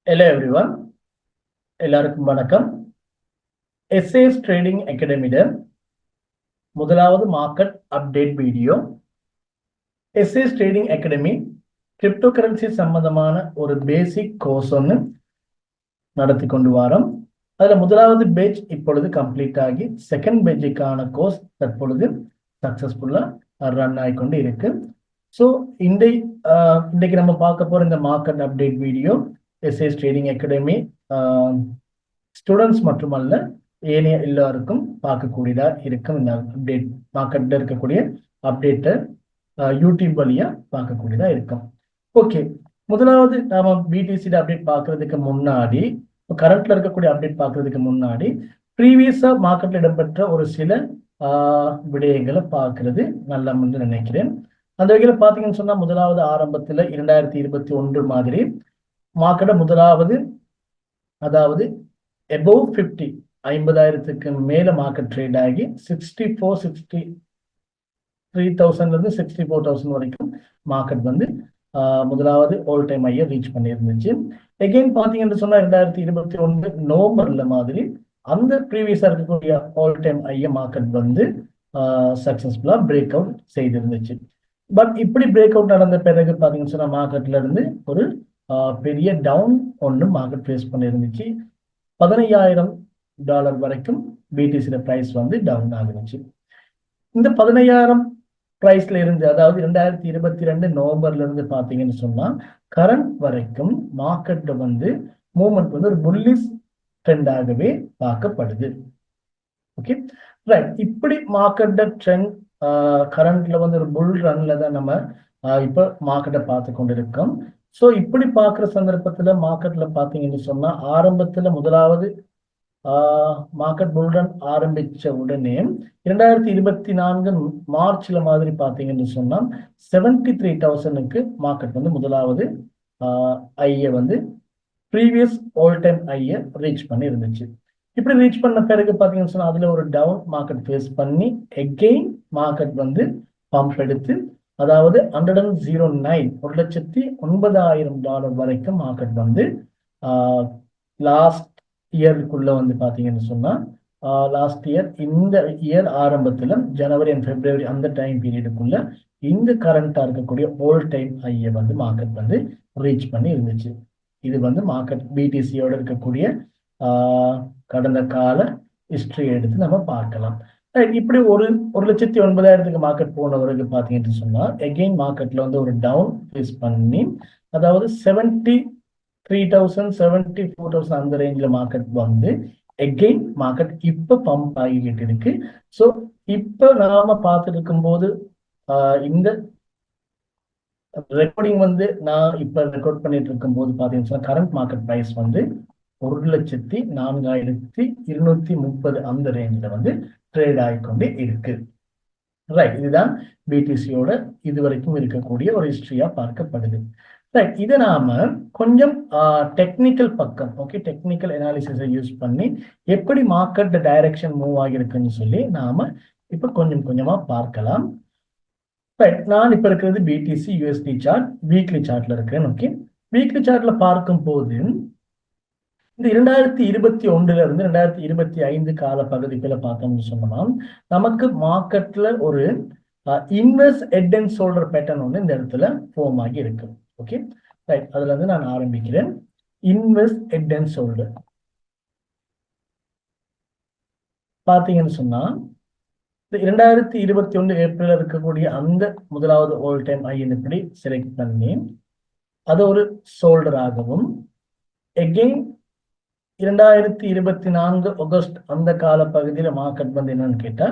Hello everyone, எல்லாருக்கும் வணக்கம். SAS trading அகாடமில முதலாவது market update video. SAS trading academy crypto currency சம்பந்தமான ஒரு பேசிக் கோர்ஸ் ஒன்று நடத்தி கொண்டு வரோம். அதில் முதலாவது பேட்ச் இப்பொழுது கம்ப்ளீட் ஆகி செகண்ட் பேட்சுக்கான கோர்ஸ் தற்பொழுது சக்சஸ்ஃபுல்லாக ரன் ஆகிக்கொண்டு இருக்கு. ஸோ இன்றைக்கு நம்ம பார்க்க போகிற இந்த market update video SAS trading academy students மட்டுமல்ல ஏனைய எல்லாருக்கும் பார்க்கக்கூடியதாக இருக்கும். இந்த அப்டேட் மார்க்கெட்டில் இருக்கக்கூடிய அப்டேட்டை யூடியூப் வழியாக பார்க்கக்கூடியதாக இருக்கும். ஓகே, முதலாவது நாம பிடிசியோட அப்டேட் பார்க்கறதுக்கு முன்னாடி, கரண்ட்ல இருக்கக்கூடிய அப்டேட் பார்க்கறதுக்கு முன்னாடி ப்ரீவியஸா மார்க்கெட்ல இடம்பெற்ற ஒரு சில விடயங்களை பார்க்கறது நல்ல நினைக்கிறேன். அந்த வகையில் பார்த்தீங்கன்னு சொன்னா முதலாவது ஆரம்பத்தில் 2021 மாதிரி மார்க்கெட்டை முதலாவது, அதாவது above 50 50,000க்கு மேல மார்க்கெட் ட்ரேட் ஆகி 63,000 இருந்து 64,000 வரைக்கும் மார்க்கெட் வந்து முதலாவது ஆல் டைம் ஐயை ரீச் பண்ணியிருந்துச்சு. எகெயின் பார்த்தீங்கன்னு சொன்னா 2021 நவம்பர்ல மாதிரி அந்த ப்ரீவியஸா இருக்கக்கூடிய ஆல் டைம் ஐயை மார்க்கெட் வந்து சக்சஸ்ஃபுல்லா பிரேக் அவுட் செய்திருந்துச்சு. பட் இப்படி பிரேக் அவுட் நடந்த பிறகு பார்த்தீங்கன்னு சொன்னா மார்க்கெட்ல இருந்து ஒரு பெரிய டவுன் ஒன்று மார்க்கெட் ஃபேஸ் பண்ணியிருந்துச்சு. $15,000 வரைக்கும் பிடிசியோட பிரைஸ் வந்து டவுன் ஆகிருச்சு. இந்த 15,000 பிரைஸ்ல இருந்து, அதாவது 2022 நவம்பர்ல இருந்து பார்த்தீங்கன்னு சொன்னா கரண்ட் வரைக்கும் மார்க்கெட் வந்து மூவ்மெண்ட் வந்து ஒரு புல்லிஷ் ட்ரெண்டாகவே பார்க்கப்படுது. Okay right. இப்படி மார்க்கெட் ட்ரெண்ட் கரண்ட்ல வந்து ஒரு புல் ரன்ல தான் நம்ம இப்போ மார்க்கெட்டை பார்த்து கொண்டிருக்கோம். ஸோ இப்படி பார்க்குற சந்தர்ப்பத்தில் மார்க்கெட்ல பார்த்தீங்கன்னு சொன்னா ஆரம்பத்தில் முதலாவது மார்க்கெட் புல் ரன் ஆரம்பிச்ச உடனே 2024 மார்ச்ல மாதிரி பார்த்தீங்கன்னு சொன்னா 73,000க்கு மார்க்கெட் வந்து முதலாவது ஐயை வந்து ப்ரீவியஸ் ஆல் டைம் ஐயை ரீச் பண்ணி இருந்துச்சு. இப்படி ரீச் பண்ண பிறகு பார்த்தீங்கன்னு சொன்னா அதுல ஒரு டவுன் மார்க்கெட் ஃபேஸ் பண்ணி எகெயின் மார்க்கெட் வந்து பம்ப் எடுத்து, அதாவது 109 $1,09,000 வரைக்கும் மார்க்கெட் வந்து லாஸ்ட் இயருக்குள்ள வந்து பார்த்தீங்கன்னு சொன்னா லாஸ்ட் இயர் இந்த இயர் ஆரம்பத்தில் ஜனவரி அண்ட் பிப்ரவரி அந்த டைம் பீரியடுக்குள்ள இந்த கரண்டா இருக்கக்கூடிய ஆல் டைம் ஐயை வந்து மார்க்கெட் வந்து ரீச் பண்ணி இருந்துச்சு. இது வந்து மார்க்கெட் பிடிசியோட இருக்கக்கூடிய கடந்த கால ஹிஸ்டரி எடுத்து நம்ம பார்க்கலாம். இப்படி 1,09,000க்கு மார்க்கெட் போனவருக்கு பார்த்தீங்கன்னு சொன்னா எகெயின் மார்க்கெட்ல வந்து ஒரு டவுன் ஃபேஸ் பண்ணி, அதாவது 73,000 74,000 அந்த ரேஞ்சில் மார்க்கெட் வந்து எகெயின் மார்க்கெட் இப்போ பம்ப் ஆகிக்கிட்டு இருக்கு. ஸோ இப்போ நாம பார்த்துட்டு இருக்கும்போது இந்த ரெக்கார்டிங் வந்து நான் இப்போ ரெக்கார்ட் பண்ணிட்டு இருக்கும்போது பார்த்தீங்கன்னு சொன்னா கரண்ட் மார்க்கெட் ப்ரைஸ் வந்து 1,04,230 அந்த ரேஞ்சில் வந்து ட்ரேட் ஆகிக்கொண்டு இருக்கு. ரைட், இதுதான் பிடிசியோட இதுவரைக்கும் இருக்கக்கூடிய ஒரு ஹிஸ்டரியா பார்க்கப்படுது. ரைட், இதை நாம கொஞ்சம் டெக்னிக்கல் பக்கம், ஓகே, டெக்னிக்கல் அனாலிசிஸை யூஸ் பண்ணி எப்படி மார்க்கெட் டைரக்ஷன் மூவ் ஆகிருக்குன்னு சொல்லி நாம இப்ப கொஞ்சம் கொஞ்சமா பார்க்கலாம். ரைட், நான் இப்ப இருக்கிறது பிடிசி யூஎஸ்டி சார்ட் வீக்லி சார்ட்ல இருக்கிறேன். ஓகே, வீக்லி சார்ட்ல பார்க்கும் போது இந்த 2021 இருந்து 2025 கால பகுதிக்குள்ள பார்த்தோம்னு சொன்னோம்னா நமக்கு மார்க்கெட்ல ஒரு inverse head and shoulder pattern ஒன்று இந்த இடத்துல ஃபார்ம் ஆகி இருக்கு. ஓகே ரைட், அதுல இருந்து நான் ஆரம்பிக்கிறேன். இன்வெர்ஸ் ஹெட் அண்ட் ஷோல்டர் பார்த்தீங்கன்னு சொன்னா இந்த 2021 ஏப்ரல் இருக்கக்கூடிய அந்த முதலாவது ஆல் டைம் ஐயன் இப்படி செலக்ட் பண்ணி அது ஒரு ஷோல்டர் ஆகவும், எகெயின் 2024 ஆகஸ்ட் அந்த கால பகுதியில் மார்க்கெட் வந்து என்னன்னு கேட்டா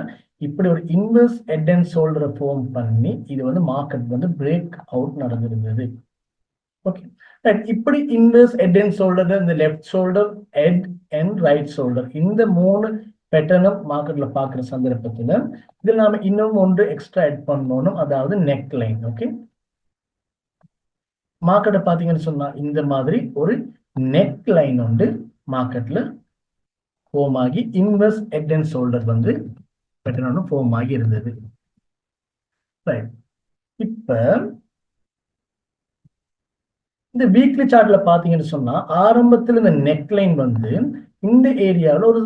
இப்படி ஒரு இன்வெர்ஸ் ஹெட் அண்ட் ஷோல்டரை ஃபார்ம் பண்ணி இது வந்து மார்க்கெட் வந்து பிரேக் அவுட் நடந்திருந்தது. ஓகே ரைட், இப்படி இன்வெர்ஸ் ஹெட் அண்ட் ஷோல்டர், இந்த left shoulder, head and right shoulder, இந்த 3 பேட்டர்னும் மார்க்கெட்ல பார்க்குற சந்தர்ப்பத்தில் இதில் நாம இன்னும் ஒன்று எக்ஸ்ட்ரா ஆட் பண்ணணும், அதாவது நெக் லைன். ஓகே, மார்க்கெட்டை பார்த்தீங்கன்னு சொன்னா இந்த மாதிரி ஒரு நெக் லைன் உண்டு மார்க்கெட்ல ஃபார்ம் ஆகி இன்வெர்ஸ் ஹெட் அண்ட் ஷோல்டர் வந்து பேட்டர்ன் ஃபார்ம் ஆகி இருந்தது. இப்ப இந்த வீக்லி சார்ட்ல பாத்தீங்கன்னு சொன்னா ஆரம்பத்துல இந்த நெக்லைன் வந்து இந்த ஏரியாவில் ஒரு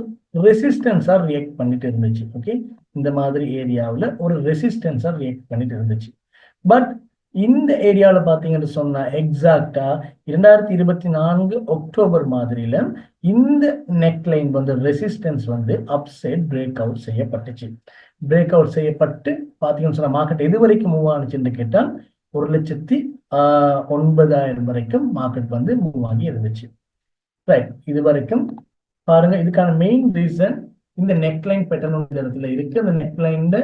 ரெசிஸ்டன்ஸா ரியாக்ட் பண்ணிட்டு இருந்துச்சு. ஓகே, இந்த மாதிரி ஏரியாவில் ஒரு ரெசிஸ்டன்ஸா ரியாக்ட் பண்ணிட்டு இருந்துச்சு. பட் இந்த ஏரியாவில் பாத்தீங்கன்னு சொன்னா எக்ஸாக்டா 2024 அக்டோபர் மாதிரில இந்த நெக்லைன் வந்து ரெசிஸ்டன்ஸ் வந்து அப்சைட் பிரேக் அவுட் செய்யப்பட்டுச்சு. பிரேக் அவுட் செய்யப்பட்டு பாத்தீங்கன்னு சொன்னா மார்க்கெட் எது வரைக்கும் மூவ் ஆனிச்சுன்னு கேட்டால் 1,09,000 வரைக்கும் மார்க்கெட் வந்து மூவ் ஆகி இருந்துச்சு. ரைட், இது வரைக்கும் பாருங்க. இதுக்கான மெயின் ரீசன் இந்த நெக்லைன் பேட்டர்ன் இடத்துல இருக்கு. அந்த நெக்லைன்ல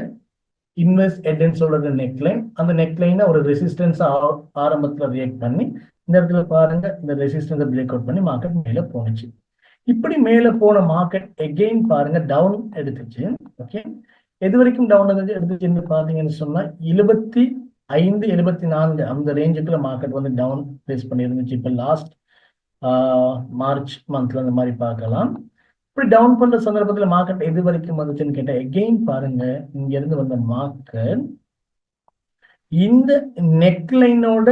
இன்வெஸ்ட் ஹெட்னு சொல்றது நெக்லைன். அந்த நெக்லைனை ஒரு ரெசிஸ்டன்ஸ் ஆரம்பத்துல ரியாக்ட் பண்ணி இந்த இடத்துல பாருங்க இந்த ரெசிஸ்டன்ஸை பிரேக் அவுட் பண்ணி மார்க்கெட் மேல போனுச்சு. இப்படி மேல போன மார்க்கெட் எகெயின் பாருங்க டவுன் எடுத்துச்சு. ஓகே, எது வரைக்கும் டவுன் எடுத்துச்சுன்னு பாத்தீங்கன்னு சொன்னா 75, 74 அந்த ரேஞ்சுக்குள்ள மார்க்கெட் வந்து டவுன் ஃபேஸ் பண்ணி இருந்துச்சு. இப்ப லாஸ்ட் மார்ச் மந்த்ல அந்த மாதிரி பார்க்கலாம். இப்படி டவுன் பண்ற சந்தர்ப்பத்தில் மார்க்கெட் எது வரைக்கும் வந்துச்சுன்னு கேட்டா எகெயின் பாருங்க இங்க இருந்து வந்த மார்க்கெட் இந்த நெக்லைனோட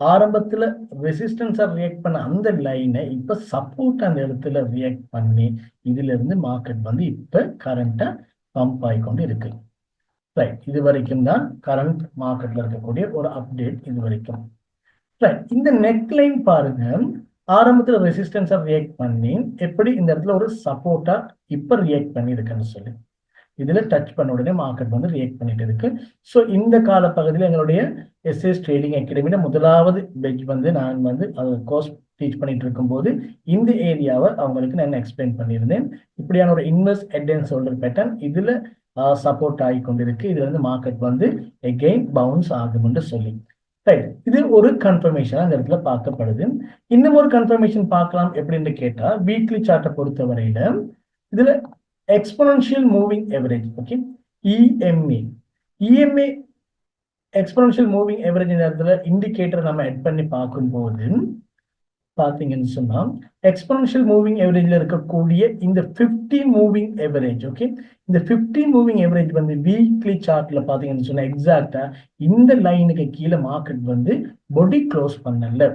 ஆரம்பத்துல ரெசிஸ்டன்ஸா ரியாக்ட் பண்ண அந்த லைனை இப்ப சப்போர்ட் அந்த இடத்துல ரியாக்ட் பண்ணி இதுல இருந்து மார்க்கெட் வந்து இப்ப கரண்டா பம்ப் ஆகிக்கொண்டு இருக்கு. ரைட், இது வரைக்கும் தான் கரண்ட் மார்க்கெட்ல இருக்கக்கூடிய ஒரு அப்டேட் இது வரைக்கும். ரைட், இந்த நெக்லைன் பாருங்க ஆரம்பத்துல ரெசிஸ்டன்ஸா ரியாக்ட் பண்ணி எப்படி இந்த இடத்துல ஒரு சப்போர்ட்டா இப்ப ரியாக்ட் பண்ணி இருக்குன்னு சொல்லி இதுல டச் பண்ண உடனே மார்க்கெட் வந்து ரியாக்ட் பண்ணிட்டு இருக்கு. ஸோ இந்த கால பகுதியில் எங்களுடைய எஸ்எஸ் ட்ரேடிங் அகாடமியில முதலாவது பெட்ச் வந்து நான் வந்து கோர்ஸ் டீச் பண்ணிட்டு இருக்கும் போது இந்த ஏரியாவை அவங்களுக்கு நான் எக்ஸ்பிளைன் பண்ணியிருந்தேன். இப்படியான ஒரு invest head and shoulder pattern இதுல சப்போர்ட் ஆகி கொண்டிருக்கு. இதுல இருந்து மார்க்கெட் வந்து எகெயின் பவுன்ஸ் ஆகும்னு சொல்லி இது ஒரு கன்ஃபர்மேஷன் அந்த இடத்துல பார்க்கப்படுது. இன்னும் ஒரு கன்ஃபர்மேஷன் பார்க்கலாம் எப்படின்னு கேட்டா வீக்லி சார்ட்டை பொறுத்தவரையில இதுல exponential moving average, okay, EMA exponential moving average இடத்துல இண்டிகேட்டர் நம்ம ஆட் பண்ணி பார்க்கும்போது பாத்தீங்கன்னு சொன்னா எக்ஸ்போனன்ஷியல் மூவிங் எவரேஜ்ல இருக்கக்கூடிய இந்த 50 மூவிங் எவரேஜ், ஓகே, இந்த 50 மூவிங் எவரேஜ் வந்து வீக்லி சார்ட்ல பாத்தீங்கன்னு சொன்னா எக்ஸாக்டா இந்த லைனுக்கு கீழே மார்க்கெட் வந்து பொடி க்ளோஸ் பண்ணல.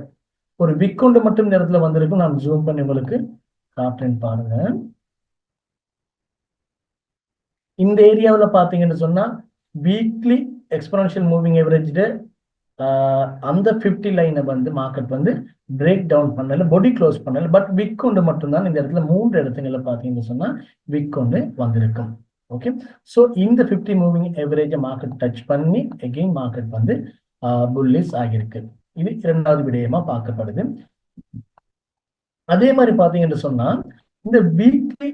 ஒரு விக் கொண்டு மட்டும் நேரத்துல வந்திருக்கும். நான் ஜூம் பண்ணி உங்களுக்கு காட்டுறேன் பாருங்க. இந்த ஏரியாவில் பாத்தீங்கன்னு சொன்னா வீக்லி எக்ஸ்போனன்ஷியல் மூவிங் எவரேஜ் அந்த 50 லைனை வந்து மார்க்கெட் வந்து பிரேக் டவுன் பண்ணல, பொடி க்ளோஸ் பண்ணல. பட் விக் கொண்டு மட்டும்தான் இந்த இடத்துல 3 இடத்துல பாத்தீங்கன்னு சொன்னா விக் கொண்டு வந்திருக்கும். ஓகே, ஸோ இந்த 50 மூவிங் எவரேஜை மார்க்கெட் டச் பண்ணி எகெயின் மார்க்கெட் வந்து புல்லிஷ் ஆகியிருக்கு. இது இரண்டாவது விடயமா பார்க்கப்படுது. அதே மாதிரி பாத்தீங்கன்னு சொன்னா இந்த weekly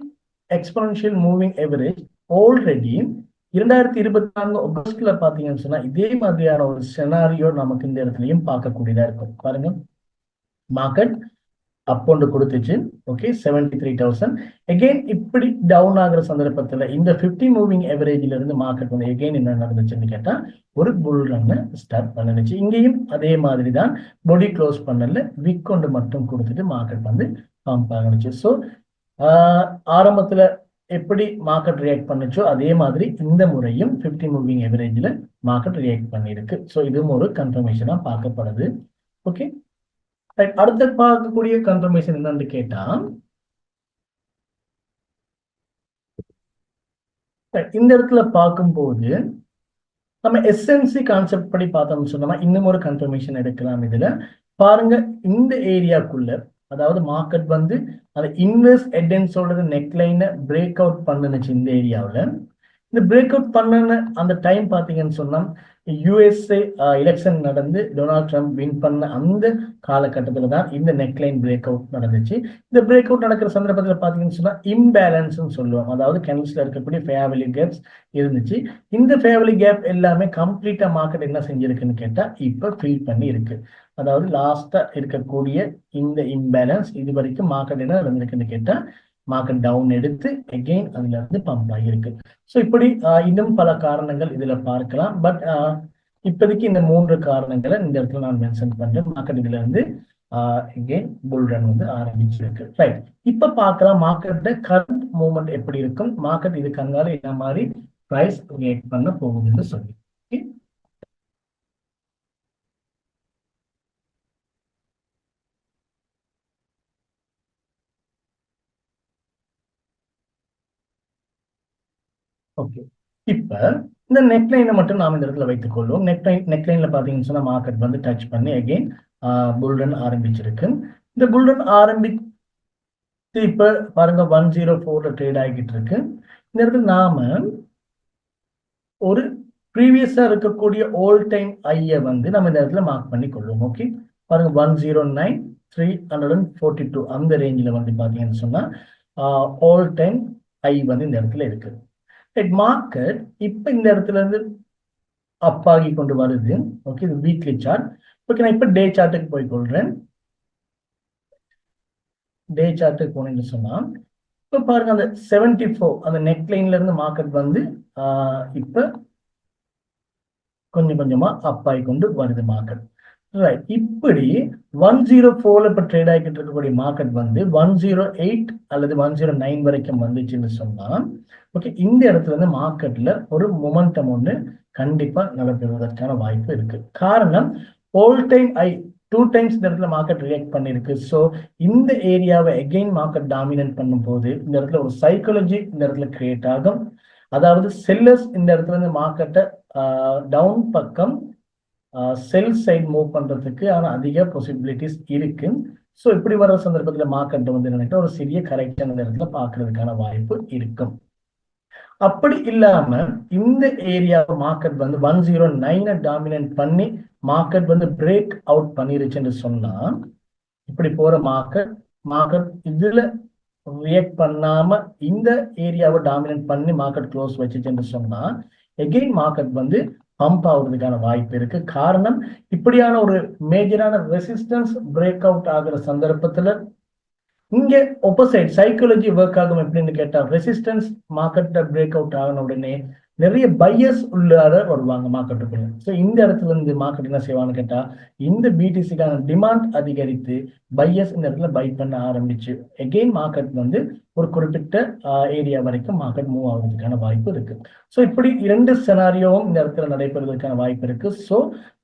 exponential moving average already 2024 ஆகஸ்ட்ல பாத்தீங்கன்னு சொன்னா இதே மாதிரியான ஒரு செனாரியோ நமக்கு இந்த இடத்துலயும் பார்க்கக்கூடியதா இருக்கும். பாருங்க, மார்க்கெட் அப்போண்டு கொடுத்துச்சு, ஓகே, 73,000. எகெயின் இப்படி டவுன் ஆகிற சந்தர்ப்பத்துல இந்த 50 மூவிங் எவரேஜ்ல இருந்து மார்க்கெட் வந்து எகெயின் என்ன நடந்துச்சுன்னு கேட்டா ஒரு புல் ரன் ஸ்டார்ட் பண்ணிடுச்சு. இங்கேயும் அதே மாதிரி தான் பொடி க்ளோஸ் பண்ணல, விக் கொண்டு மட்டும் கொடுத்துட்டு மார்க்கெட் வந்து பம்ப் ஆகிடுச்சு. ஸோ ஆரம்பத்துல எப்படி மார்க்கெட் ரியாக்ட் பண்ணுச்சோ அதே மாதிரி இந்த முறையும் 50 மூவிங் எவரேஜ்ல மார்க்கெட் ரியாக்ட் பண்ணிருக்கு. ஸோ இதுவும் ஒரு கன்ஃபர்மேஷனா பார்க்கப்படுது. ஓகே, அடுத்த பார்க்கக்கூடிய கன்ஃபர்மேஷன் என்னன்னு கேட்டா இந்த இடத்துல பார்க்கும்போது நம்ம எஸ்என்சி கான்செப்ட் படி பார்த்தோம்னு சொன்னோம்னா இன்னும் ஒரு கன்ஃபர்மேஷன் எடுக்கலாம். இதுல பாருங்க இந்த ஏரியாக்குள்ள அதாவது மார்க்கெட் வந்து அந்த இன்வெஸ்ட் ஹெட் அண்ட் ஷோல்டர் நெக்லைனை பிரேக் அவுட் பண்ணுச்சு. இந்த ஏரியாவில் இந்த பிரேக் அவுட் பண்ண அந்த டைம் பார்த்தீங்கன்னு சொன்னா யூஎஸ்ஏ எலெக்ஷன் நடந்து டொனால்ட் ட்ரம்ப் வின் பண்ண அந்த காலகட்டத்தில் தான் இந்த நெக்லைன் பிரேக் அவுட் நடந்துச்சு. இந்த பிரேக் அவுட் நடக்கிற சந்தர்ப்பத்தில் பார்த்தீங்கன்னு சொன்னா இம்பேலன்ஸ் சொல்லுவோம். அதாவது கேண்டில்ஸ்ல இருக்கக்கூடிய ஃபேர் வேல்யூ கேப்ஸ் இருந்துச்சு. இந்த ஃபேர் வேல்யூ கேப் எல்லாமே கம்ப்ளீட்டா மார்க்கெட் என்ன செஞ்சிருக்குன்னு கேட்டா இப்ப ஃபில் பண்ணி இருக்கு. அதாவது லாஸ்டா இருக்கக்கூடிய இந்த இம்பேலன்ஸ் இது வரைக்கும் மார்க்கெட் என்ன நடந்திருக்குன்னு கேட்டா மார்க்கெட் டவுன் எடுத்து எகெயின் அதுல இருந்து பம்ப் ஆகியிருக்கு. ஸோ இப்படி இன்னும் பல காரணங்கள் இதுல பார்க்கலாம். பட் இப்போதைக்கு இந்த 3 காரணங்களை இந்த இடத்துல நான் மென்ஷன் பண்றேன். மார்க்கெட் இதுல இருந்து எகெயின் புல் ரன் வந்து ஆரம்பிச்சிருக்கு. ரைட், இப்ப பார்க்கலாம் மார்க்கெட்டோட கரண்ட் மூவ்மெண்ட் எப்படி இருக்கும், மார்க்கெட் இதுக்கு அங்கால என்ன மாதிரி பிரைஸ் ரியாக்ட் பண்ண போகுதுன்னு சொல்லி. ஓகே. இப்ப இந்த நெக்லைனை மட்டும் நாம் இந்த இடத்துல வைத்துக் கொள்வோம். நெக்லைன்ல பாத்தீங்கன்னு சொன்னா மார்க்கெட் வந்து டச் பண்ணி அகைன் புல்ரன் ஆரம்பிச்சிருக்கு. இந்த புல்ரன் ஆரம்பித்து இப்ப பாருங்க 104 ட்ரேட் ஆகிட்டு இருக்கு. இந்த இடத்துல நாம ஒரு ப்ரீவியஸா இருக்கக்கூடிய ஆல் டைம் ஐய வந்து நம்ம இந்த இடத்துல மார்க் பண்ணி கொள்வோம். ஓகே, பாருங்க 109,342 அந்த ரேஞ்சில் வந்து பாத்தீங்கன்னு சொன்னா ஆல் டைம் ஐ வந்து இந்த இடத்துல இருக்கு. மார்க்கெட் இப்ப இந்த இடத்துல இருந்து அப் ஆகி கொண்டு வருது. ஓகே, இது வீக்லி சார்ட். ஓகே, நான் இப்ப டே சார்ட்டுக்கு போய் கொள்றேன். டே சார்ட்டுக்கு போனேன்னு சொன்னா இப்ப பாருங்க அந்த 74 அந்த நெக் லைன்ல இருந்து மார்க்கெட் வந்து இப்ப கொஞ்சம் கொஞ்சமா அப் ஆகி கொண்டு வருது மார்க்கெட். ரைட், இப்படி 104 இப்ப ட்ரேட் ஆகிட்டு இருக்கக்கூடிய மார்க்கெட் வந்து 108 அல்லது 109 வரைக்கும் வந்துச்சுன்னு சொன்னா ஓகே, இந்த இடத்துல இருந்து மார்க்கெட்ல ஒரு மொமெண்டம் ஒன்று கண்டிப்பா நடைபெறுவதற்கான வாய்ப்பு இருக்கு. காரணம் ஆல் டைம் ஐ 2 டைம்ஸ் இந்த இடத்துல மார்க்கெட் ரியாக்ட் பண்ணிருக்கு. ஸோ இந்த ஏரியாவை எகெயின் மார்க்கெட் டாமினேட் பண்ணும் போது இந்த இடத்துல ஒரு சைக்காலஜி இந்த இடத்துல கிரியேட் ஆகும். அதாவது செல்லர்ஸ் இந்த இடத்துல இருந்து மார்க்கெட்டை டவுன் பக்கம் செல் சைட் மூவ் பண்றதுக்கு அதிக பாசிபிலிட்டிஸ் இருக்கு. ஸோ இப்படி வர சந்தர்ப்பத்தில் மார்க்கெட் வந்து நினைக்கிற ஒரு சிறிய கரெக்ஷன் இந்த இடத்துல பார்க்கறதுக்கான வாய்ப்பு இருக்கும். அப்படி இல்லாம இந்த ஏரியா மார்க்கெட் வந்து 109 டாமினேட் பண்ணி மார்க்கெட் வந்து பிரேக் அவுட் பண்ணிருச்சுன்னு சொன்னா இப்படி போற மார்க்கெட் இதுல ரியாக்ட் பண்ணாம இந்த ஏரியாவை டாமினேட் பண்ணி மார்க்கெட் க்ளோஸ் வச்சுச்சுன்னு சொன்னா எகெயின் மார்க்கெட் வந்து பம்ப் ஆகுறதுக்கான வாய்ப்பு இருக்கு. காரணம் இப்படியான ஒரு மேஜரான ரெசிஸ்டன்ஸ் பிரேக் அவுட் ஆகிற சந்தர்ப்பத்துல இங்க ஆப்போசைட் சைக்காலஜி ஒர்க் ஆகும். எப்படின்னு கேட்டா ரெசிஸ்டன்ஸ் மார்க்கெட் பிரேக் அவுட் ஆகின உடனே நிறைய பையர்ஸ் உள்ளார வருவாங்க மார்க்கெட்டுக்குள்ள. ஸோ இந்த இடத்துல இருந்து மார்க்கெட் என்ன செய்வான்னு கேட்டா இந்த பிடிசிக்கான டிமாண்ட் அதிகரித்து பையர்ஸ் இந்த இடத்துல பை பண்ண ஆரம்பிச்சு எகெயின் மார்க்கெட் வந்து ஒரு குறிப்பிட்ட ஏரியா வரைக்கும் மார்க்கெட் மூவ் ஆகுறதுக்கான வாய்ப்பு இருக்கு. ஸோ இப்படி 2 செனாரியோவும் இந்த இடத்துல நடைபெறுவதற்கான வாய்ப்பு இருக்கு. ஸோ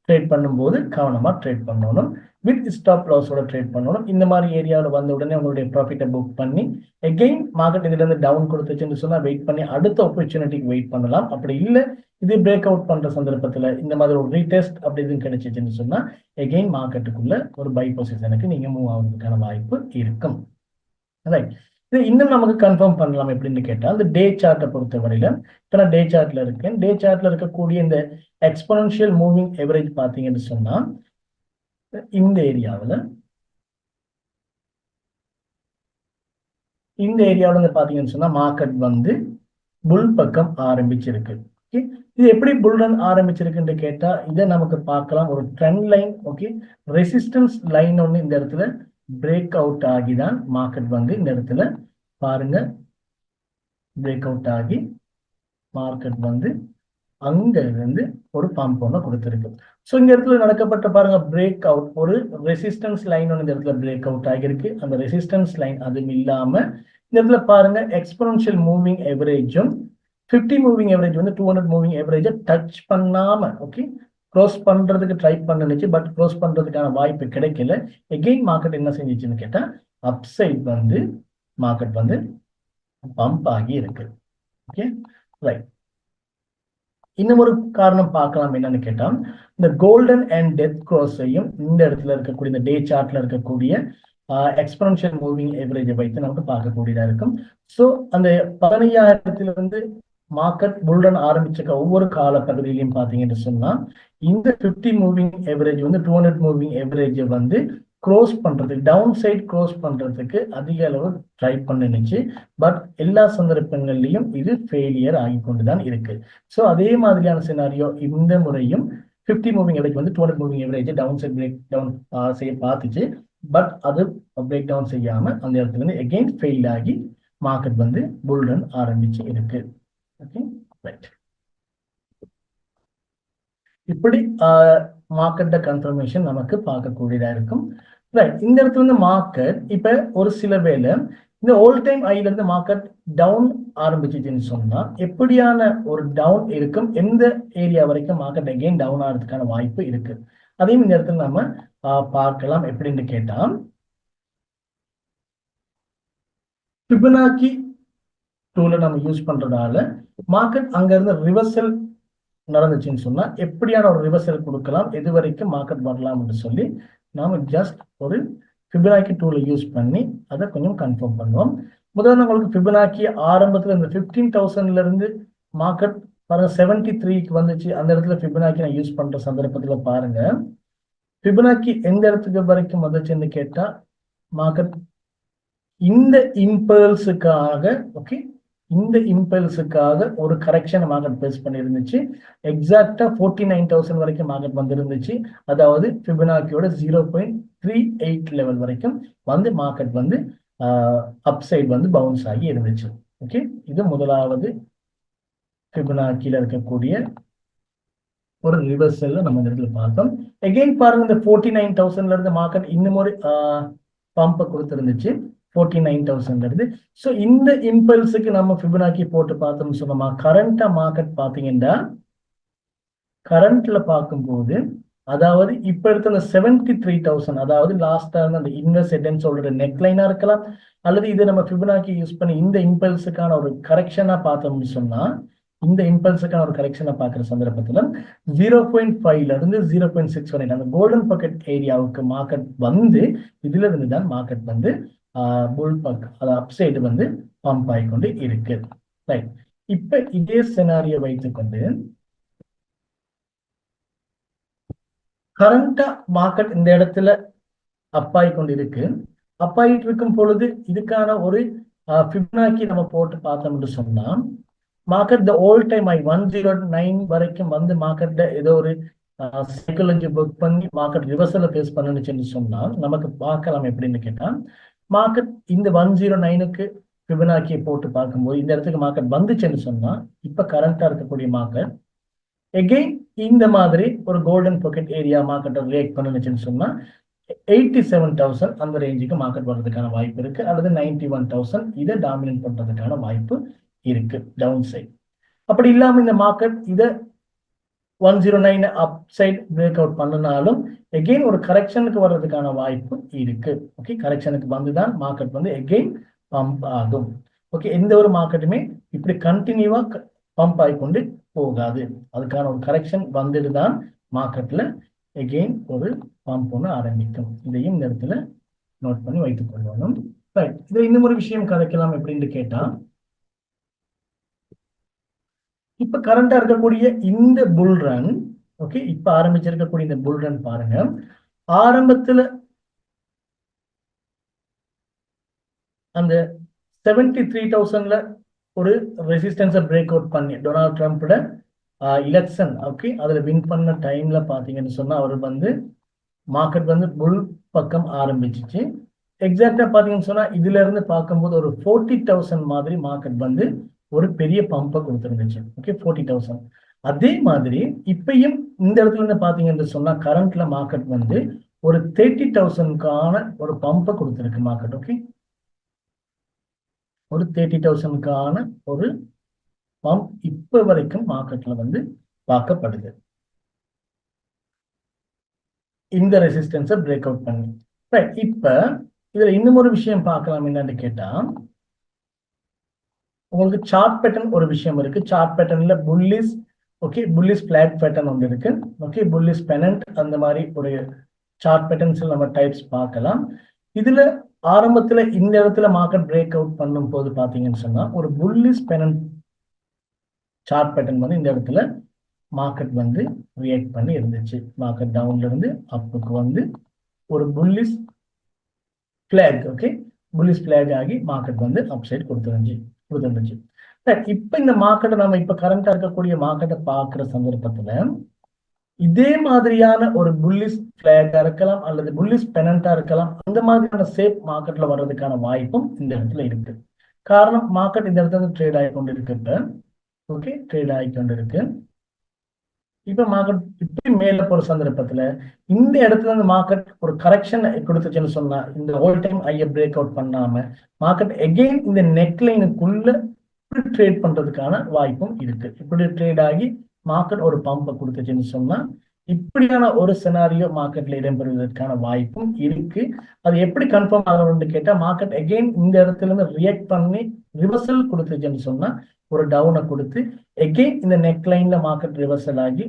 ட்ரேட் பண்ணும்போது கவனமா ட்ரேட் பண்ணணும், வித் ஸ்டாப் லாஸோட ட்ரேட் பண்ணணும். இந்த மாதிரி ஏரியாவில் வந்த உடனே உங்களுடைய ப்ராஃபிட்டை புக் பண்ணி எகெயின் மார்க்கெட் இதுல இருந்து டவுன் கொடுத்துச்சுன்னு சொன்னா வெயிட் பண்ணி அடுத்த ஆப்பர்ச்சுனிட்டிக்கு வெயிட் பண்ணலாம். அப்படி இல்லை இது பிரேக் அவுட் பண்ற சந்தர்ப்பத்துல இந்த மாதிரி ஒரு ரீடெஸ்ட் அப்படி இதுன்னு கிடைச்சிச்சுன்னு சொன்னா எகெயின் மார்க்கெட்டுக்குள்ள ஒரு பை பொசிஷனுக்கு நீங்க மூவ் ஆகுறதுக்கான வாய்ப்பு இருக்கும். ரைட், இது இன்னும் நமக்கு கன்ஃபார்ம் பண்ணலாம் எப்படின்னு கேட்டா இந்த டே சார்ட்டை பொறுத்த வரையில இப்ப நான் டே சார்ட்ல இருக்கேன். டே சார்ட்ல இருக்கக்கூடிய இந்த எக்ஸ்போனன்ஷியல் மூவிங் எவரேஜ் பாத்தீங்கன்னு சொன்னா இந்த ஏரியாவில் பாத்தீங்கன்னு சொன்னா மார்க்கெட் வந்து புல் பக்கம் ஆரம்பிச்சிருக்கு. இது எப்படி புல் ரன் ஆரம்பிச்சிருக்குன்னு கேட்டா இதை நமக்கு பார்க்கலாம். ஒரு trend line, okay, resistance line ஒன்று இந்த இடத்துல பிரேக் அவுட் ஆகிதான் மார்க்கெட் வந்து இந்த இடத்துல பாருங்க பிரேக் அவுட் ஆகி மார்க்கெட் வந்து அங்க இருந்து ஒரு பம்ப் ஒன்று கொடுத்திருக்கு. ஸோ இந்த இடத்துல நடக்கப்பட்ட பாருங்க பிரேக் அவுட், ஒரு ரெசிஸ்டன்ஸ் லைன் ஒன்று இந்த இடத்துல பிரேக் அவுட் ஆகியிருக்கு. அந்த ரெசிஸ்டன்ஸ் லைன் அதுவும் இல்லாம இந்த இடத்துல பாருங்க எக்ஸ்போனன்ஷியல் மூவிங் எவரேஜும் 50 மூவிங் எவரேஜ் வந்து 200 மூவிங் எவரேஜை டச் பண்ணாம ஓகே க்ளோஸ் பண்றதுக்கு ட்ரை பண்ணுச்சு. பட் க்ளோஸ் பண்றதுக்கான வாய்ப்பு கிடைக்கல. எகெயின் மார்க்கெட் என்ன செஞ்சிச்சுன்னு கேட்டா அப்சைட் வந்து மார்க்கெட் வந்து பம்ப் ஆகி இருக்கு. Okay, right. இன்னும் ஒரு காரணம் பார்க்கலாம் என்னன்னு கேட்டா இந்த கோல்டன் அண்ட் டெத் க்ராஸையும் இந்த இடத்துல இருக்கக்கூடிய இந்த டே சார்ட்ல இருக்கக்கூடிய எக்ஸ்போனன்ஷியல் மூவிங் எவரேஜை வைத்து நமக்கு பார்க்கக்கூடியதா இருக்கும். ஸோ அந்த 15,000 மார்க்கெட் புல்ரன் ஆரம்பிச்ச ஒவ்வொரு கால பகுதியிலையும் பாத்தீங்கன்னு சொன்னா இந்த 50 மூவிங் எவரேஜ் வந்து 200 மூவிங் எவரேஜ் வந்து க்ளோஸ் பண்றதுக்கு டவுன் சைட் க்ளோஸ் பண்றதுக்கு அதிக அளவு ட்ரை பண்ணிச்சு. பட் எல்லா சந்தர்ப்பங்கள்லையும் இது ஃபெயிலியர் ஆகி கொண்டுதான் இருக்கு. ஸோ அதே மாதிரியான சினாரியோ இந்த முறையும் 50 மூவிங் எவரேஜ் வந்து 200 moving average down side break down செய்ய பார்த்துச்சு. பட் அது பிரேக் டவுன் செய்யாம அந்த இடத்துல இருந்து எகெயின் ஃபெயில் ஆகி மார்க்கெட் வந்து புல் ரன் ஆரம்பிச்சு இருக்கு. Okay, right. இப்படி மார்க்கெட் கன்ஃபர்மேஷன் நமக்கு பார்க்கக்கூடியதா இருக்கும். ரைட், இந்த இடத்துல இருந்து மார்க்கெட் இப்ப ஒரு சில வேளை இந்த ஆல் டைம் ஐல இருந்து மார்க்கெட் டவுன் ஆரம்பிச்சுன்னு சொன்னா எப்படியான ஒரு டவுன் இருக்கும், எந்த ஏரியா வரைக்கும் மார்க்கெட் அகைன் டவுன் ஆகிறதுக்கான வாய்ப்பு இருக்கு, அதையும் இந்த இடத்துல நம்ம பார்க்கலாம். எப்படின்னு கேட்டா ஃபிபனாக்கி டூலை நம்ம யூஸ் பண்றதால மார்க்கெட் அங்க இருந்து ரிவர்சல் நடந்துச்சுன்னு சொன்னா எப்படியான ஒரு ரிவர்சல் கொடுக்கலாம், எது வரைக்கும் மார்க்கெட் வரலாம் என்று சொல்லி நாம ஜஸ்ட் ஒரு ஃபிபனாக்கி டூலை யூஸ் பண்ணி அதை கொஞ்சம் கன்ஃபார்ம் பண்ணுவோம். முதல்ல உங்களுக்கு ஃபிபனாக்கி ஆரம்பத்துல இந்த 15,000ல இருந்து மார்க்கெட் பாருங்க 73க்கு வந்துச்சு. அந்த இடத்துல ஃபிபனாக்கி நான் யூஸ் பண்ற சந்தர்ப்பத்துல பாருங்க ஃபிபனாக்கி எந்த இடத்துக்கு வரைக்கும் வந்துச்சுன்னு கேட்டா மார்க்கெட் இந்த இம்பல்ஸுக்காக ஓகே இந்த இம்பல்ஸுக்காக ஒரு கரெக்ஷன் மார்க்கெட் பேஸ் பண்ணி இருந்துச்சு. எக்ஸாக்டா 49,000 வரைக்கும் மார்க்கெட் வந்து இருந்துச்சு. அதாவது ஃபிபனாக்கியோட 0.38 லெவல் வரைக்கும் வந்து மார்க்கெட் வந்து அப்சைட் வந்து பவுன்ஸ் ஆகி இருந்துச்சு. ஓகே, இது முதலாவது ஃபிபனாக்கில இருக்கக்கூடிய ஒரு ரிவர்சல் நம்ம இந்த இடத்துல பார்த்தோம். எகெயின் பாருங்க இந்த 49,000ல இருந்து மார்க்கெட் இன்னும் ஒரு பம்பை கொடுத்துருந்துச்சு 49,000ல இருந்து. ஸோ இந்த இம்பல்ஸுக்கு நம்ம ஃபிபனாக்கி போட்டு பார்த்தோம்னு சொன்னோமா, கரண்டா மார்க்கெட் பார்த்தீங்கன்னா கரண்ட்ல பார்க்கும்போது அதாவது இப்ப எடுத்த 73,000 அதாவது லாஸ்டா அந்த இன்வெஸ்ட் ஹெட் சொல்ற நெக்லைனா இருக்கலாம், அல்லது இது நம்ம ஃபிபனாக்கி யூஸ் பண்ணி இந்த இம்பல்ஸுக்கான ஒரு கரெக்ஷனா பார்த்தோம்னு சொன்னா இந்த இம்பல்ஸுக்கான ஒரு கரெக்ஷனை பார்க்குற சந்தர்ப்பத்தில் 0.5ல இருந்து 0.6 வரை அந்த கோல்டன் பாக்கெட் ஏரியாவுக்கு மார்க்கெட் வந்து இதுல இருந்து தான் மார்க்கெட் வந்து புல் பக் அது அப்சைடு வந்து பம்ப் ஆகிக்கொண்டு இருக்கு. ரைட், இப்ப இதே செனாரியை வைத்துக்கொண்டு கரண்டா மார்க்கெட் இந்த இடத்துல அப்பாய் கொண்டு இருக்கு. அப்பாயிட்டு இருக்கும் பொழுது இதுக்கான ஒரு ஃபிபனாக்கி நம்ம போட்டு பார்த்தோம்னு சொன்னா market the all time I 109 வரைக்கும் வந்து மார்க்கெட் ஏதோ ஒரு சைக்காலஜி ஒர்க் பண்ணி மார்க்கெட் ரிவர்சலை ஃபேஸ் பண்ணுச்சுன்னு சொன்னா நமக்கு பார்க்கலாம் எப்படின்னு கேட்டா மார்க்கெட் இந்த 109க்கு ஃபிபனாக்கியை போட்டு பார்க்கும்போது இந்த இடத்துக்கு மார்க்கெட் வந்துச்சுன்னு சொன்னா இப்ப கரண்டா இருக்கக்கூடிய மார்க்கெட் எகெயின் இந்த மாதிரி ஒரு கோல்டன் பாக்கெட் ஏரியா மார்க்கெட்டை ரியாக்ட் பண்ணுச்சுன்னு சொன்னா 87,000 அந்த ரேஞ்சுக்கு மார்க்கெட் வர்றதுக்கான வாய்ப்பு இருக்கு, அல்லது 91,000 இதை டாமினேட் பண்றதுக்கான வாய்ப்பு இருக்கு டவுன் சைட். அப்படி இல்லாம இந்த மார்க்கெட் இதை 109 அப் சைட் பிரேக் அவுட் பண்ணினாலும் எகெயின் ஒரு கரெக்ஷனுக்கு வர்றதுக்கான வாய்ப்பு இருக்கு. ஓகே, கரெக்ஷனுக்கு வந்துதான் மார்க்கெட் வந்து எகெயின் பம்ப் ஆகும். ஓகே, எந்த ஒரு மார்க்கெட்டுமே இப்படி கண்டினியூவா பம்ப் ஆகிக்கொண்டு போகாது, அதுக்கான ஒரு கரெக்ஷன் வந்துட்டு தான் மார்க்கெட்ல எகெயின் ஒரு பம்ப் ஒன்று ஆரம்பிக்கும். இதையும் இந்த இடத்துல நோட் பண்ணி வைத்துக் கொள்ளணும். ரைட், இதுல இன்னும் ஒரு விஷயம் கதைக்கலாம் எப்படின்னு கேட்டா இப்ப கரண்டா இருக்கக்கூடிய இந்த புல் ரன் ஓகே இப்ப ஆரம்பிச்சிருக்கக்கூடிய இந்த புல் ரன் பாருங்க ஆரம்பத்துல அந்த 73,000ல ஒரு ரெசிஸ்டன்ஸை பிரேக் அவுட் பண்ணி டொனால்ட் ட்ரம்ப்போட எலெக்ஷன் ஓகே அதுல வின் பண்ண டைம்ல பாத்தீங்கன்னு சொன்னா அவர் வந்து மார்க்கெட் வந்து புல் பக்கம் ஆரம்பிச்சிச்சு. எக்ஸாக்டா பாத்தீங்கன்னு சொன்னா இதுல இருந்து பார்க்கும்போது ஒரு 40,000 மாதிரி மார்க்கெட் வந்து ஒரு பெரிய பம்பை கொடுத்துருந்துச்சு. ஓகே, 40,000. அதே மாதிரி இப்பயும் இந்த இடத்துல இருந்து பாத்தீங்கன்னு சொன்னா கரண்ட்ல மார்க்கெட் வந்து ஒரு 30,000க்கான ஒரு பம்பை கொடுத்துருக்கு மார்க்கெட். ஓகே, ஒரு 30,000க்கான ஒரு பம்ப் இப்ப வரைக்கும் மார்க்கெட்ல வந்து பார்க்கப்படுது இந்த ரெசிஸ்டன்ஸை பிரேக் அவுட் பண்ணி. ரைட், இப்ப இதுல இன்னும் ஒரு விஷயம் பார்க்கலாம் என்னன்னு கேட்டா உங்களுக்கு சார்ட் பேட்டர்ன் ஒரு விஷயம் இருக்கு. சார்ட் பேட்டர்ன்ல bullish okay bullish flag pattern ஒன்று இருக்கு. ஓகே, புல்லிஸ் பெனன்ட் அந்த மாதிரி ஒரு சார்ட் பேட்டர்ன்ஸ் நம்ம டைப்ஸ் பார்க்கலாம். இதுல ஆரம்பத்துல இந்த இடத்துல மார்க்கெட் பிரேக் அவுட் பண்ணும் போது பாத்தீங்கன்னு சொன்னா ஒரு புல்லிஸ் பெனன்ட் சார்ட் பேட்டர்ன் வந்து இந்த இடத்துல மார்க்கெட் வந்து ரியாக்ட் பண்ணி இருந்துச்சு. மார்க்கெட் டவுன்ல இருந்து அப்புக்கு வந்து ஒரு bullish block okay bullish block ஆகி மார்க்கெட் வந்து அப் சைட் கொடுத்துருந்துச்சு. இப்ப இந்த மார்க்கெட்டை நம்ம இப்ப கரண்டா இருக்கக்கூடிய மார்க்கெட்டை பார்க்கிற சந்தர்ப்பத்துல இதே மாதிரியான ஒரு புல்லிஸ் பிளாகா இருக்கலாம் அல்லது புல்லிஸ் பெனண்டா இருக்கலாம். அந்த மாதிரியான சேப் மார்க்கெட்ல வர்றதுக்கான வாய்ப்பும் இந்த இடத்துல இருக்கு. காரணம் மார்க்கெட் இந்த இடத்துல ட்ரேட் ஆகி கொண்டு இருக்கு. ஓகே, ட்ரேட் ஆகி கொண்டு இருக்கு. இப்ப மார்க்கெட் இப்படி மேல போற சந்தர்ப்பத்துல இந்த இடத்துல இருந்து மார்க்கெட் ஒரு கரெக்ஷன் கொடுத்துச்சுன்னு சொன்னா இந்த ஹோல் டைம் ஐய பிரேக் அவுட் பண்ணாம மார்க்கெட் எகெயின் இந்த நெக்லைனுக்குள்ள ட்ரேட் பண்றதுக்கான வாய்ப்பும் இருக்கு. இப்படி ட்ரேட் ஆகி மார்க்கெட் ஒரு பம்பை கொடுத்துச்சுன்னு சொன்னா இப்படியான ஒரு சினாரியோ மார்க்கெட்ல இடம்பெறுவதற்கான வாய்ப்பும் இருக்கு. அது எப்படி கன்ஃபார்ம் ஆகணும்னு கேட்டா, மார்க்கெட் அகெயின் இந்த இடத்துல இருந்து ரியாக்ட் பண்ணி ரிவர்சல் கொடுத்துச்சுன்னு சொன்னா, ஒரு டவுனை கொடுத்து அகெயின் இந்த நெக் லைன்ல மார்க்கெட் ரிவர்சல் ஆகி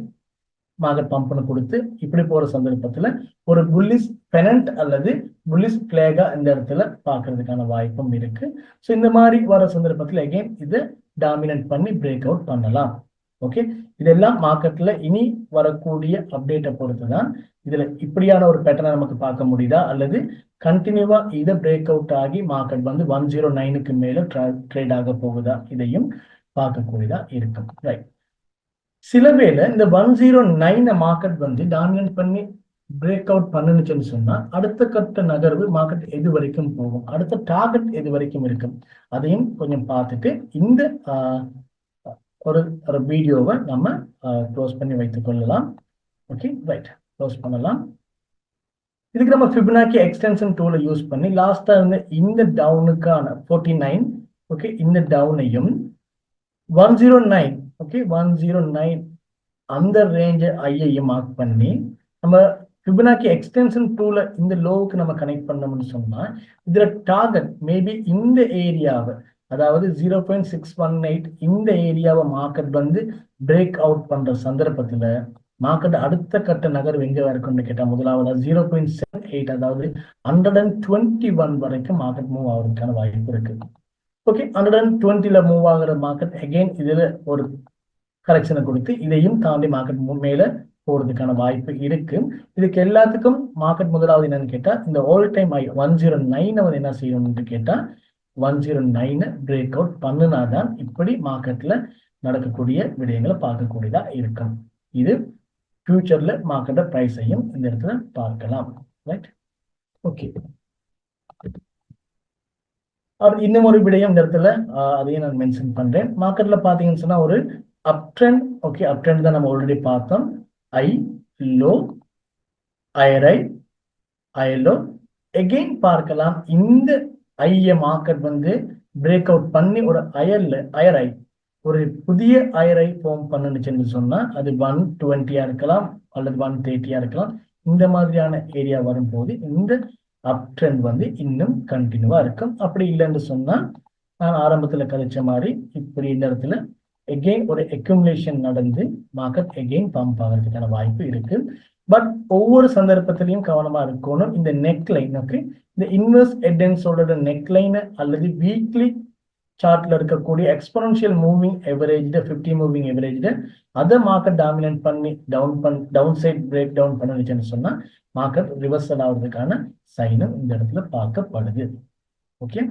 மார்க்கெட் பம்ப்னு கொடுத்து இப்படி போற சந்தர்ப்பத்துல ஒரு புல்லிஷ் பெனன்ட் அல்லது புல்லிஷ் பிளேகா இந்த இடத்துல பாக்குறதுக்கான வாய்ப்பும் இருக்கு. ஸோ இந்த மாதிரி வர சந்தர்ப்பத்துல அகெயின் இதை டாமினன்ட் பண்ணி பிரேக் அவுட் பண்ணலாம். ஓகே, இதெல்லாம் மார்க்கெட்ல இனி வரக்கூடிய அப்டேட்டை பொறுத்துதான் இதுல இப்படியான ஒரு பேட்டர்னை நமக்கு பார்க்க முடியுதா, அல்லது கண்டினியூவா இதை பிரேக் அவுட் ஆகி மார்க்கெட் வந்து 109க்கு மேல ட்ரேட் ஆக போகுதா, இதையும் பார்க்கக்கூடியதா இருக்கும். ரைட், சில வேளை இந்த 109 மார்க்கெட் வந்து டாமினன்ட் பண்ணி பிரேக் அவுட் பண்ணுச்சுன்னு சொன்னா அடுத்த கட்ட நகர்வு மார்க்கெட் எது வரைக்கும் போகும், அடுத்த டார்கெட் எது வரைக்கும் இருக்கும், அதையும் கொஞ்சம் பார்த்துட்டு இந்த ஒரு வீடியோவை நம்ம க்ளோஸ் பண்ணி வைத்துக் கொள்ளலாம். ஓகே, ரைட், க்ளோஸ் பண்ணலாம். இதுக்கு நம்ம ஃபிபனாக்கி எக்ஸ்டென்ஷன் டூலை யூஸ் பண்ணி லாஸ்டா இருந்த இந்த டவுனுக்கான 49, ஓகே, இந்த டவுனையும் 109, ஓகே 109 அந்த ரேஞ்சை ஐயையும் மார்க் பண்ணி நம்ம ஃபிபனாக்கி எக்ஸ்டென்ஷன் டூல இந்த லோவுக்கு நம்ம கனெக்ட் பண்ணோம்னு சொன்னா இதுல டார்கெட் மேபி இந்த ஏரியாவை, அதாவது 0.618 இந்த ஏரியாவை மார்க்கெட் வந்து பிரேக் அவுட் பண்ற சந்தர்ப்பத்துல மார்க்கெட் அடுத்த கட்ட நகர்வு எங்க இருக்கும்னு கேட்டா முதலாவது 0.78, அதாவது 121 வரைக்கும் மார்க்கெட் மூவ் ஆகுறதுக்கான வாய்ப்பு இருக்கு. ஓகே, 120ல மூவ் ஆகிற மார்க்கெட் அகெயின் இதுல ஒரு கரெக்ஷனை கொடுத்து இதையும் தாண்டி மார்க்கெட் மேல போறதுக்கான வாய்ப்பு இருக்கு. இதுக்கு எல்லாத்துக்கும் மார்க்கெட் முதலாவது என்னன்னு கேட்டா இந்த ஆல் டைம் ஹை 109 வந்து என்ன செய்யணும்னு கேட்டா 109 பிரேக் அவுட் பண்ணுனாதான் இப்படி மார்க்கெட்ல நடக்கக்கூடிய விடயங்களை பார்க்கக்கூடியதா இருக்கும். இது ஃபியூச்சர்ல மார்க்கெட் பிரைஸையும் இந்த இடத்துல பார்க்கலாம். ரைட், ஓகே, இன்னும் ஒரு விடயம் இந்த இடத்துல அதையும் நான் மென்ஷன் பண்றேன். மார்க்கெட்ல பாத்தீங்கன்னு சொன்னா ஒரு அப் ட்ரெண்ட், ஓகே, அப் ட்ரெண்ட் தான் நம்ம ஆல்ரெடி பார்த்தோம். ஐ லோ, ஐரை, ஐ லோ, எகெயின் பார்க்கலாம். இந்த ஐய மார்க்கெட் வந்து பிரேக் அவுட் பண்ணி ஒரு ஐரை ஒரு புதிய ஐரை ஃபார்ம் பண்ணுச்சுன்னு சொன்னா அது 120 இருக்கலாம் அல்லது 130 இருக்கலாம். இந்த மாதிரியான ஏரியா வரும்போது இந்த அப் ட்ரெண்ட் வந்து இன்னும் கண்டினியூவா இருக்கும். அப்படி இல்லைன்னு சொன்னா நான் ஆரம்பத்துல கழிச்ச மாதிரி இப்படி இந்த இடத்துல எகெயின் ஒரு அக்யூமுலேஷன் நடந்து மார்க்கெட் எகெயின் பம்ப் ஆகிறதுக்கான வாய்ப்பு இருக்கு. பட் ஒவ்வொரு சந்தர்ப்பத்திலையும் கவனமா இருக்கணும். இந்த நெக் லைனுக்கு இந்த இன்வெர்ஸ் ஹெட் நெக் லைன் அல்லது வீக்லி சார்ட்ல இருக்கக்கூடிய exponential moving average 50 moving average அதை மார்க்கெட் டாமினேட் பண்ணி டவுன் சைட் பிரேக் டவுன் பண்ணுச்சுன்னு சொன்னா மார்க்கெட் ரிவர்சல் ஆகுறதுக்கான சைனும் இந்த இடத்துல பார்க்கப்படுது. ஓகே,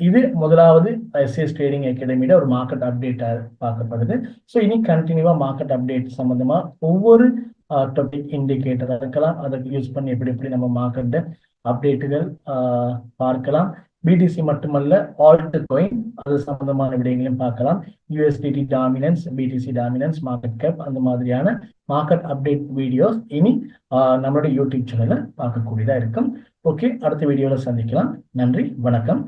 இது முதலாவது எஸ்எஸ் ட்ரேடிங் அகாடமியோட ஒரு மார்க்கெட் அப்டேட் பார்க்கப்படுது. ஸோ இனி கண்டினியூவா மார்க்கெட் அப்டேட் சம்பந்தமா ஒவ்வொரு டாபிக் இண்டிகேட்டர் இருக்கலாம், அதை யூஸ் பண்ணி எப்படி நம்ம மார்க்கெட் அப்டேட்டுகள் பார்க்கலாம். பிடிசி மட்டுமல்ல, ஆல்ட் காயின் அது சம்பந்தமான விடயங்களையும் பார்க்கலாம். USDT dominance, BTC dominance, market cap, அந்த மாதிரியான மார்க்கெட் அப்டேட் வீடியோஸ் இனி நம்மளுடைய யூடியூப் சேனல்ல பார்க்கக்கூடியதா இருக்கும். ஓகே, அடுத்த வீடியோல சந்திக்கலாம். நன்றி, வணக்கம்.